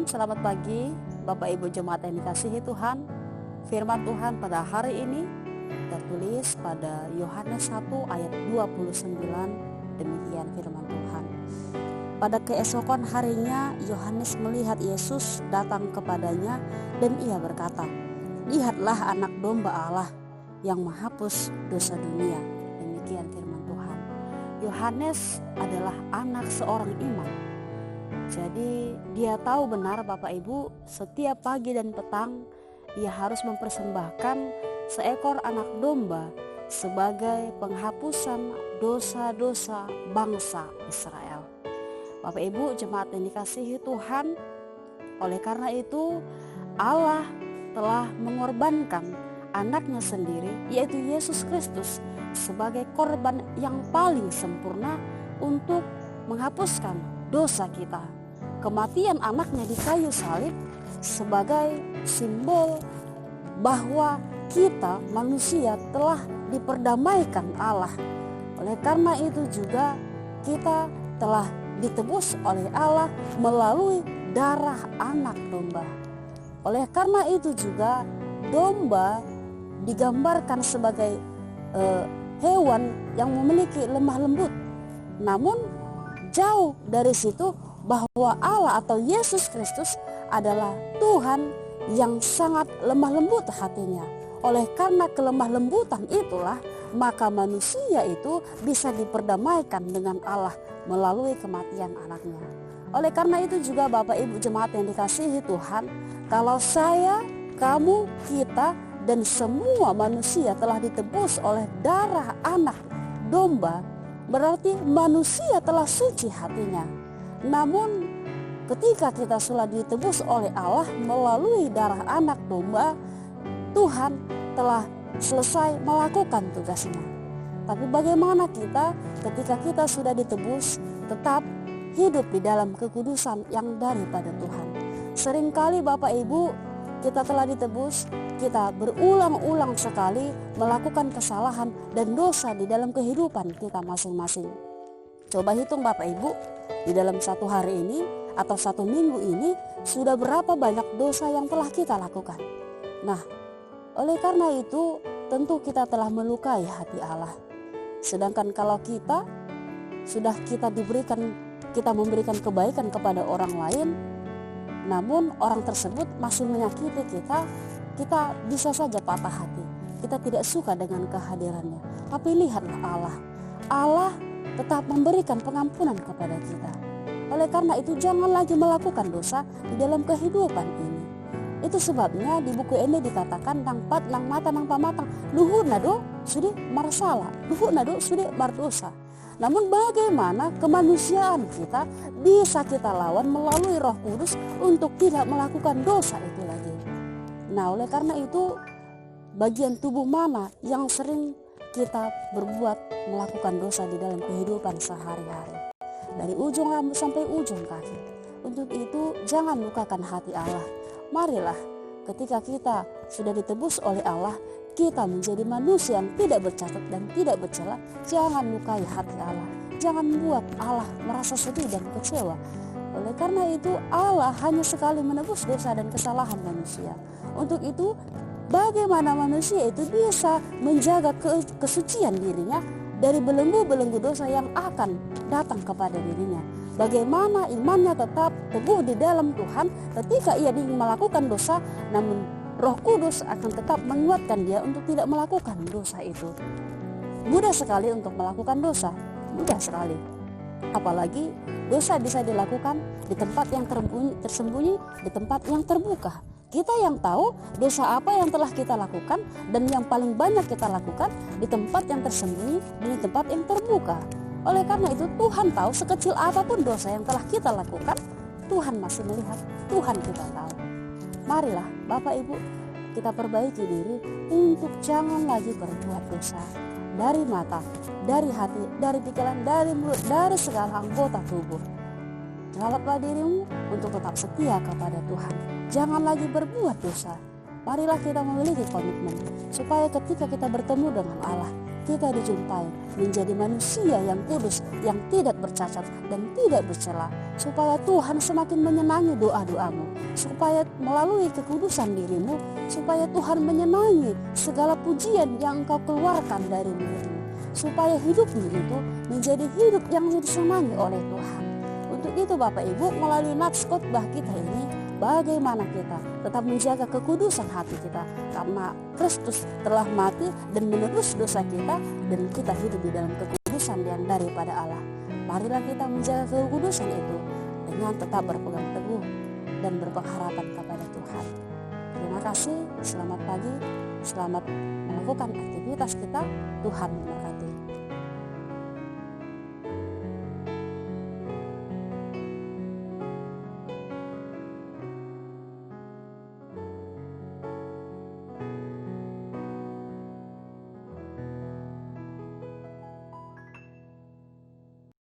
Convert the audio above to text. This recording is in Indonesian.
Shalom, selamat pagi Bapak Ibu Jemaat yang dikasihi Tuhan. Firman Tuhan pada hari ini tertulis pada Yohanes 1 ayat 29. Demikian firman Tuhan. Pada keesokan harinya Yohanes melihat Yesus datang kepadanya dan ia berkata, "Lihatlah anak domba Allah yang menghapus dosa dunia." Demikian firman Tuhan. Yohanes adalah anak seorang imam. Jadi dia tahu benar Bapak Ibu, setiap pagi dan petang ia harus mempersembahkan seekor anak domba sebagai penghapusan dosa-dosa bangsa Israel. Bapak Ibu jemaat yang dikasihi Tuhan, oleh karena itu Allah telah mengorbankan anaknya sendiri, yaitu Yesus Kristus, sebagai korban yang paling sempurna untuk menghapuskan dosa kita. Kematian anaknya di kayu salib sebagai simbol bahwa kita manusia telah diperdamaikan Allah. Oleh karena itu juga kita telah ditebus oleh Allah melalui darah anak domba. Oleh karena itu juga domba digambarkan sebagai hewan yang memiliki lemah lembut. Namun jauh dari situ bahwa Allah atau Yesus Kristus adalah Tuhan yang sangat lemah lembut hatinya. Oleh karena kelemah lembutan itulah maka manusia itu bisa diperdamaikan dengan Allah melalui kematian anaknya. Oleh karena itu juga Bapak Ibu jemaat yang dikasihi Tuhan, kalau saya, kamu, kita dan semua manusia telah ditebus oleh darah anak domba, berarti manusia telah suci hatinya. Namun ketika kita sudah ditebus oleh Allah melalui darah anak domba, Tuhan telah selesai melakukan tugasnya. Tapi bagaimana kita ketika kita sudah ditebus tetap hidup di dalam kekudusan yang daripada Tuhan? Seringkali Bapak Ibu kita telah ditebus, kita berulang-ulang sekali melakukan kesalahan dan dosa di dalam kehidupan kita masing-masing. Coba hitung Bapak Ibu, di dalam satu hari ini atau satu minggu ini sudah berapa banyak dosa yang telah kita lakukan. Nah, oleh karena itu tentu kita telah melukai hati Allah. Sedangkan kalau kita memberikan kebaikan kepada orang lain, namun orang tersebut masih menyakiti kita bisa saja patah hati. Kita tidak suka dengan kehadirannya. Tapi lihatlah Allah tetap memberikan pengampunan kepada kita. Oleh karena itu jangan lagi melakukan dosa di dalam kehidupan ini. Itu sebabnya di buku ini dikatakan nang mata nang pamatang luhur nado sudah marsala, luhur nado sudah mardosa. Namun bagaimana kemanusiaan kita bisa kita lawan melalui Roh Kudus untuk tidak melakukan dosa itu lagi. Nah, oleh karena itu bagian tubuh mana yang sering kita berbuat melakukan dosa di dalam kehidupan sehari-hari, dari ujung rambut sampai ujung kaki. Untuk itu jangan lukakan hati Allah. Marilah ketika kita sudah ditebus oleh Allah, kita menjadi manusia yang tidak bercacat dan tidak bercela. Jangan lukai hati Allah, jangan buat Allah merasa sedih dan kecewa. Oleh karena itu Allah hanya sekali menebus dosa dan kesalahan manusia. Untuk itu bagaimana manusia itu bisa menjaga kesucian dirinya dari belenggu-belenggu dosa yang akan datang kepada dirinya. Bagaimana imannya tetap teguh di dalam Tuhan ketika ia ingin melakukan dosa, namun Roh Kudus akan tetap menguatkan dia untuk tidak melakukan dosa itu. Mudah sekali untuk melakukan dosa, mudah sekali. Apalagi dosa bisa dilakukan di tempat yang tersembunyi, di tempat yang terbuka. Kita yang tahu dosa apa yang telah kita lakukan dan yang paling banyak kita lakukan di tempat yang tersembunyi dan di tempat yang terbuka. Oleh karena itu Tuhan tahu sekecil apapun dosa yang telah kita lakukan, Tuhan masih melihat, Tuhan kita tahu. Marilah Bapak Ibu kita perbaiki diri untuk jangan lagi berbuat dosa. Dari mata, dari hati, dari pikiran, dari mulut, dari segala anggota tubuh. Rawatlah dirimu untuk tetap setia kepada Tuhan. Jangan lagi berbuat dosa. Marilah kita memiliki komitmen supaya ketika kita bertemu dengan Allah, kita dijumpai menjadi manusia yang kudus, yang tidak bercacat dan tidak bercela, supaya Tuhan semakin menyenangi doa-doamu, supaya melalui kekudusan dirimu, supaya Tuhan menyenangi segala pujian yang engkau keluarkan dari mulutmu, supaya hidupmu itu menjadi hidup yang disenangi oleh Tuhan. Untuk itu Bapak Ibu, melalui nats khotbah kita ini, bagaimana kita tetap menjaga kekudusan hati kita, karena Kristus telah mati dan menebus dosa kita, dan kita hidup di dalam kekudusan yang daripada Allah. Marilah kita menjaga kekudusan itu dengan tetap berpegang teguh dan berpengharapan kepada Tuhan. Terima kasih, selamat pagi, selamat melakukan aktivitas kita. Tuhan memberkati.